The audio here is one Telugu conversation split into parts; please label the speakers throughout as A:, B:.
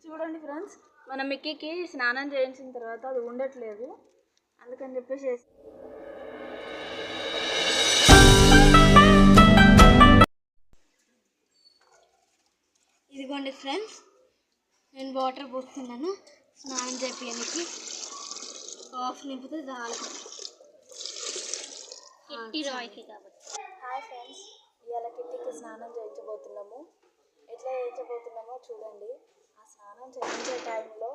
A: చూడండి ఫ్రెండ్స్, మన మిక్కీకి స్నానం చేయించిన తర్వాత అది ఉండట్లేదు, అందుకని చెప్పేసి
B: ఇదిగోండి ఫ్రెండ్స్, నేను వాటర్ పోస్తున్నాను స్నానం చేయడానికి. హాఫ్ నింపితే చాలు, కిట్టి రాయికి కాబట్టి.
A: హాయ్ ఫ్రెండ్స్, ఇవాళ కిట్టికి స్నానం చేయించబోతున్నాము. ఎట్లా చేయించబోతున్నామో చూడండి. ఆ స్నానం చేయించే టైంలో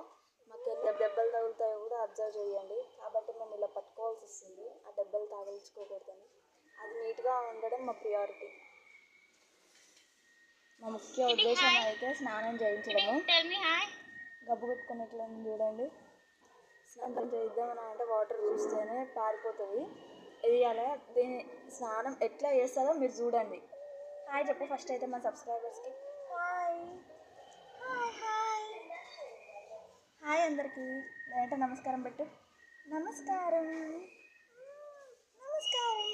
A: మాకు ఎంత దెబ్బలు తగులుతాయో కూడా అబ్జర్వ్ చేయండి. కాబట్టి మేము ఇలా పట్టుకోవాల్సి వస్తుంది, ఆ దెబ్బలు తగిలించుకోకూడదని. అది నీట్గా ఉండడం మా ప్రియారిటీ. మా ముఖ్య ఉద్దేశం అయితే స్నానం చేయించడము. గబ్బు కొట్టుకుని ఎట్లా చూడండి. స్నానం చేద్దామని అంటే వాటర్ చూస్తేనే పారిపోతుంది. ఇది అలా దీని స్నానం ఎట్లా చేస్తుందో మీరు చూడండి. హాయ్ చెప్పు ఫస్ట్ అయితే మా సబ్స్క్రైబర్స్కి. హాయ్ హాయ్ హాయ్ హాయ్ అందరికీ. లేదంటే నమస్కారం పెట్టు. నమస్కారం నమస్కారం.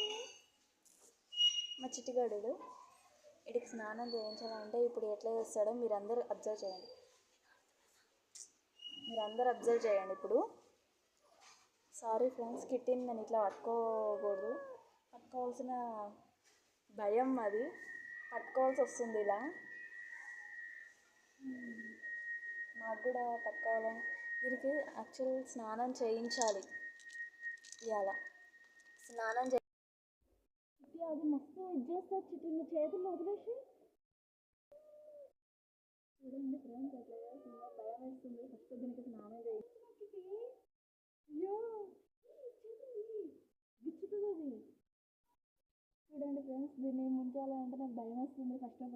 A: మా చిట్టిగాడు వీడికి స్నానం చేయించాలంటే ఇప్పుడు ఎట్లా చేస్తాడో మీరందరూ అబ్జర్వ్ చేయండి. ఇప్పుడు సారీ ఫ్రెండ్స్, కిట్టిని నేను ఇట్లా పట్టుకోకూడదు, పట్టుకోవాల్సిన భయం, అది పట్టుకోవాల్సి వస్తుంది. ఇలా నాకు కూడా పట్టుకోవాలని. దీనికి యాక్చువల్ స్నానం చేయించాలి. ఇవాళ స్నానం అది మస్తు ఇది చేస్తా. చిట్టిని చేతులు వదిలేసి చూడండి ఫ్రెండ్స్, అట్లా చేస్తుందా, భయం వేస్తుంది. ఫస్ట్ దీనికి స్నానం చేయించి గిచ్చుతుంది అది. చూడండి ఫ్రెండ్స్, దీన్ని ముంచాలంటే నాకు భయం వేస్తుంది. ఫస్ట్ ఆఫ్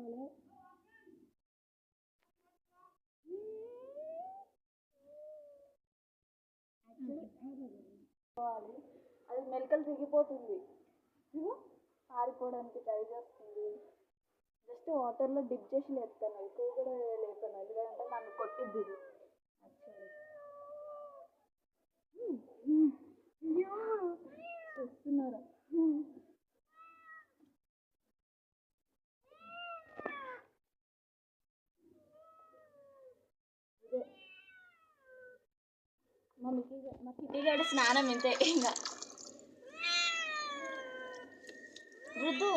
A: ఆల్ అది మెలకలు తిరిగిపోతుంది, పారిపోవడానికి ట్రై చేస్తుంది. జస్ట్ వాటర్లో డిప్ చేసి లేపుతాను, ఎక్కువ కూడా లేపాను, ఎందుకంటే నన్ను కొట్టిద్ది ఇది. చూస్తున్నారా? మా కిట్టిగాడు స్నానం ఇంతే. ఇంకా రుద్దు,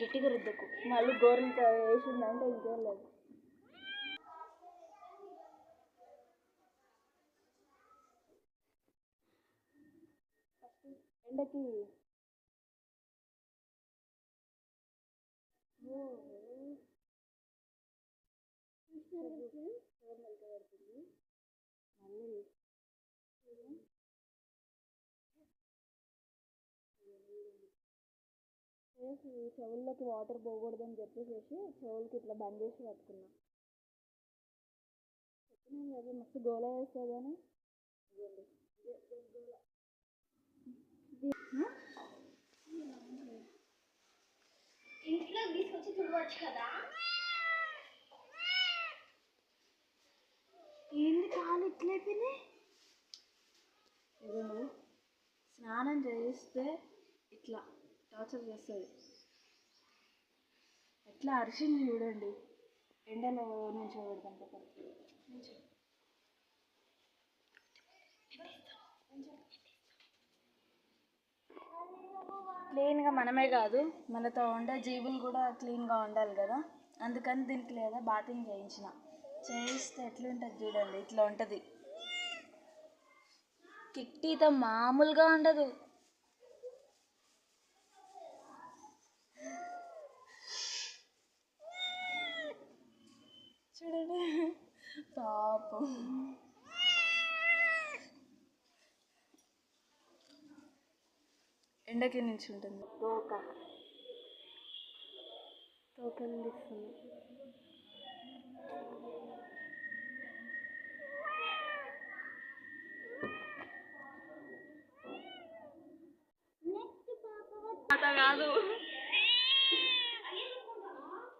A: గట్టిగా రుద్దకు, మళ్ళీ గోరంత వేసిందంటే ఇంకేం లేదు. ఎండకి మళ్ళీ చెవుల్లోకి వాటర్ పోకూడదని చెప్పేసి చెవులకి ఇట్లా బంద్ చేసి పట్టుకున్నా. చెప్పినాను కదా మస్తు గోళ వేస్తుందని.
B: ఇంట్లో తీసుకొచ్చి చూడవచ్చు కదా.
A: ఏంది కాలు ఇట్లయిపోయినాయి. ఇదిగోండి, స్నానం చేయిస్తే ఇట్లా టార్చర్ చేస్తుంది. ఎట్లా అరిచింది చూడండి. ఎండలో నుంచి పెడతాం పక్కన క్లీన్గా మనమే కాదు, మనతో ఉండే జీవులు కూడా క్లీన్గా ఉండాలి కదా. అందుకని దీనికి లేదా బాతింగ్ చేయిస్తే ఎట్లుంటుంది చూడండి. ఇట్లా ఉంటుంది. కిట్టీతో మామూలుగా ఉండదు. చూడండి పాపం. ఎండకి నుంచి ఉంటుంది. తోకలు తీస్తుంది. కాదు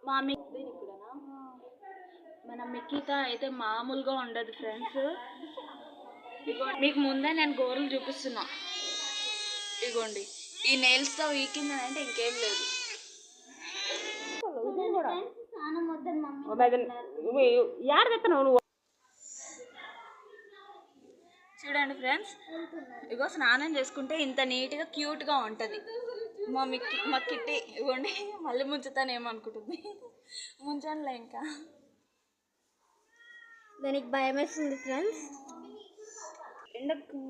A: మా మిక్కీ ఇక్కడనా. మన మిక్కీతో అయితే మామూలుగా ఉండదు ఫ్రెండ్స్. మీకు ముందే నేను గోర్లు చూపిస్తున్నా. ఇగోండి, ఈ నెయిల్స్తో వీకిందని అంటే ఇంకేం లేదు. చూడండి ఫ్రెండ్స్, ఇగో స్నానం చేసుకుంటే ఇంత నీట్గా క్యూట్గా ఉంటుంది. మా కిట్టి ఇవ్వండి, మళ్ళీ ముంచుతానేమనుకుంటుంది. ముంచండిలే ఇంకా.
B: దానికి భయం వేస్తుంది ఫ్రెండ్స్.
A: ఎండకు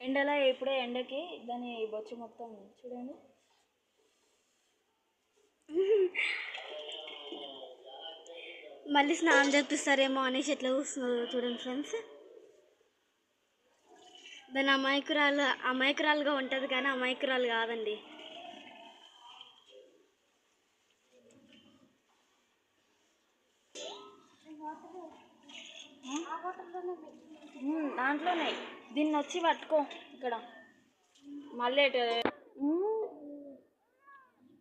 A: ఎండలో ఇప్పుడే ఎండకి దాని బొచ్చు మొత్తం చూడండి.
B: మళ్ళీ స్నానం చేపిస్తారేమో అనేసి ఎట్లా కూర్చున్నారు చూడండి ఫ్రెండ్స్. దాని అమాయకురాలుగా ఉంటుంది కానీ అమాయకురాలు కాదండి.
A: దాంట్లోనే దీన్ని వచ్చి పట్టుకో ఇక్కడ మళ్ళీ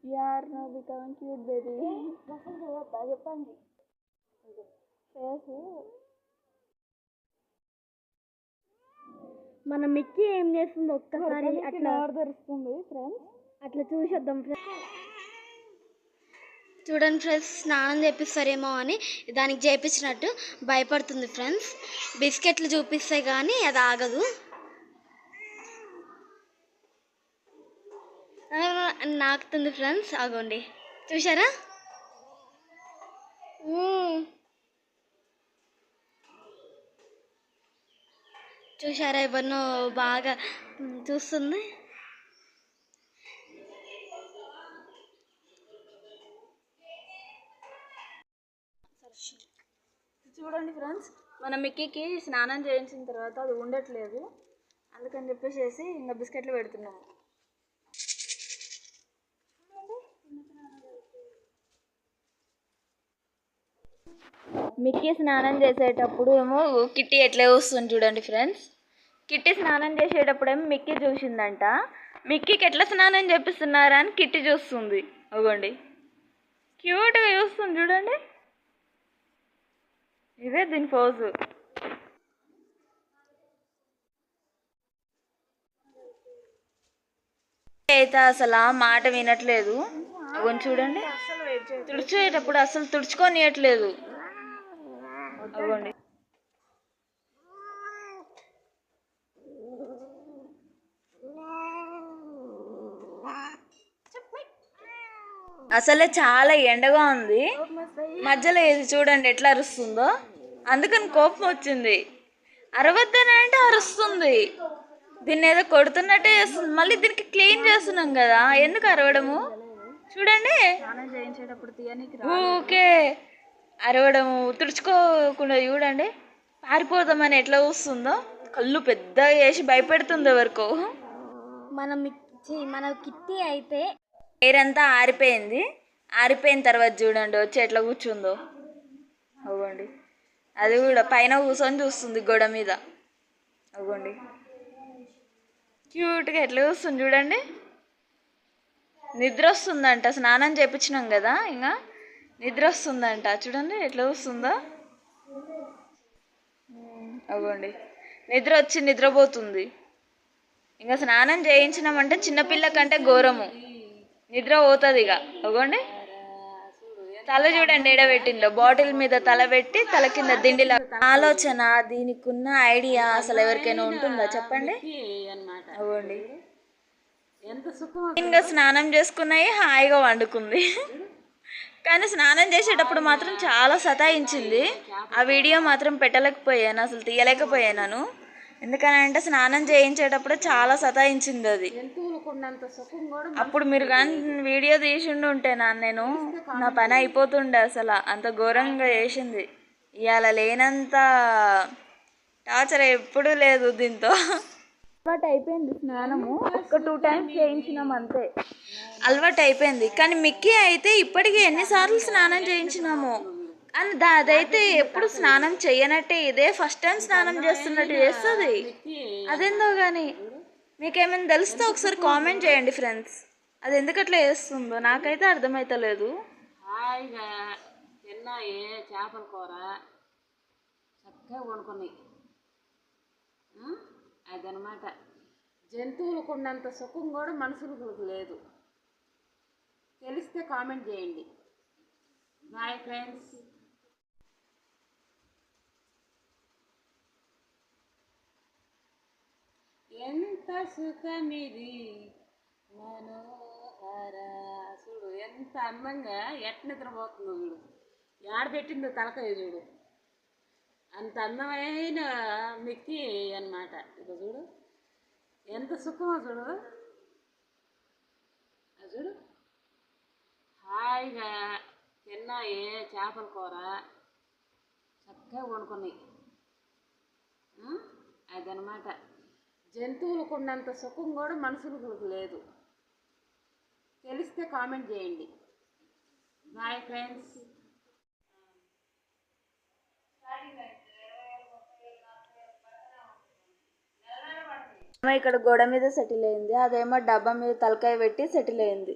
A: యార్ నో బికమ్ క్యూట్ బేబీ. చెప్పండి ఫేస్.
B: మన మిక్కీ ఏం చేస్తుందో ఒక్కసారి అట్లా
A: తెరుస్తుంది ఫ్రెండ్స్,
B: అట్లా చూసేద్దాం ఫ్రెండ్స్. చూడండి ఫ్రెండ్స్, స్నానం చేపిస్తారేమో అని దానికి చేపించినట్టు భయపడుతుంది ఫ్రెండ్స్. బిస్కెట్లు చూపిస్తాయి కానీ అది ఆగదు. నాకుతుంది ఫ్రెండ్స్, ఆగండి చూసారా. చూసారా, ఎవరినో బాగా చూస్తుంది.
A: చూడండి ఫ్రెండ్స్, మన మిక్కీకి స్నానం చేయించిన తర్వాత అది ఉండట్లేదు, అందుకని చెప్పేసి ఇంకా బిస్కెట్లు పెడుతున్నాము. మిక్కీ స్నానం చేసేటప్పుడు ఏమో కిట్టి ఎట్లా చూస్తుంది చూడండి ఫ్రెండ్స్. కిట్టి స్నానం చేసేటప్పుడు ఏమో మిక్కీ చూసిందంట. మిక్కీకి ఎట్లా స్నానం చేపిస్తున్నారా అని కిట్టి చూస్తుంది. అవ్వండి, క్యూట్గా చూస్తుంది చూడండి. ఇదే దీని పోజు. అయితే అసలు ఆ మాట వినట్లేదు. అవ్వని చూడండి, తుడిచేటప్పుడు అసలు తుడుచుకోనియట్లేదు. అవ్వండి, అసలే చాలా ఎండగా ఉంది. మధ్యలో ఇది చూడండి ఎట్లా అరుస్తుందో. అందుకని కోపం వచ్చింది. అరవద్దని అంటే అరుస్తుంది. దీన్ని ఏదో కొడుతున్నట్టే చేస్తుంది. మళ్ళీ దీనికి క్లీన్ చేస్తున్నాం కదా, ఎందుకు అరవడము చూడండి. ఓకే, అరవడము తుడుచుకోకుండా చూడండి. పారిపోదామని ఎట్లా వస్తుందో, కళ్ళు పెద్దగా చేసి భయపెడుతుంది ఎవరికో.
B: మన కిట్టి అయితే
A: ఏరంతా ఆరిపోయింది. ఆరిపోయిన తర్వాత చూడండి వచ్చి ఎట్లా కూర్చుందో. అవ్వండి, అది కూడా పైన కూర్చొని చూస్తుంది గోడ మీద. అవ్వండి, క్యూట్గా ఎట్లా చూస్తుంది చూడండి. నిద్ర వస్తుందంట, స్నానం చేయించినాం కదా, ఇంకా నిద్ర వస్తుందంట. చూడండి ఎట్లా చూస్తుందో. అవ్వండి, నిద్ర వచ్చి నిద్రపోతుంది. ఇంకా స్నానం చేయించినామంటే చిన్నపిల్ల కంటే ఘోరము, నిద్ర పోతుంది ఇక. అవ్వండి, తల చూడండి ఎడబెట్టిందో, బాటిల్ మీద తల పెట్టి తల కింద దిండిలా. ఆలోచన, దీనికి ఉన్న ఐడియా అసలు ఎవరికైనా ఉంటుందా చెప్పండి. అవ్వండి, ఇంకా స్నానం చేసుకున్నాయి, హాయిగా వండుకుంది. కానీ స్నానం చేసేటప్పుడు మాత్రం చాలా సతాయించింది. ఆ వీడియో మాత్రం పెట్టలేకపోయాను, అసలు తీయలేకపోయాను. ఎందుకనంటే స్నానం చేయించేటప్పుడు చాలా సతాయించింది అది. అప్పుడు మీరు కానీ వీడియో తీసిండు ఉంటే నేను నా పని అయిపోతుండే. అసలు అంత ఘోరంగా చేసింది. ఇవాళ లేనంత టార్చర్ ఎప్పుడూ లేదు దీంతో. అలవాటు అయిపోయింది స్నానము, ఒక 2 times చేయించినాం అంతే, అలవాటు అయిపోయింది. కానీ మిక్కీ అయితే ఇప్పటికీ ఎన్నిసార్లు స్నానం చేయించినాము. అని అదైతే ఎప్పుడు స్నానం చేయనట్టే, ఇదే ఫస్ట్ టైం స్నానం చేస్తున్నట్టు చేస్తుంది. అదేందో కానీ మీకేమైనా తెలిస్తే ఒకసారి కామెంట్ చేయండి ఫ్రెండ్స్. అది ఎందుకు అట్లా చేస్తుందో నాకైతే అర్థమవుతలేదు.
C: హాయిగా తిన్నాయి చేపల కూర, చక్కగా చక్కగా వండుకున్నాయి. అదనమాట. జంతువులకు ఉన్నంత సుఖం కూడా మనుషులకు లేదు. తెలిస్తే కామెంట్ చేయండి. Bye friends. ఎంత సుఖమిది మనోహర. చూడు ఎంత అందంగా ఎట్ నిద్రపోతుందో చూడు. ఏడ పెట్టిందో తలకాయ చూడు. అంత అందమైన మిక్కి అన్నమాట. ఇక చూడు ఎంత సుఖమో చూడు. అది చూడు హాయిగా తిన్నాయి చేపల కూర చక్కగా వండుకున్నాయి. అదనమాట. జంతువులకు ఉన్నంత సుఖం కూడా మనుషులకు లేదు. తెలిస్తే కామెంట్ చేయండి. Bye friends.
A: ఇక్కడ గోడ మీద సెటిల్ అయింది, అదేమో డబ్బా మీద తలకాయ పెట్టి సెటిల్ అయింది.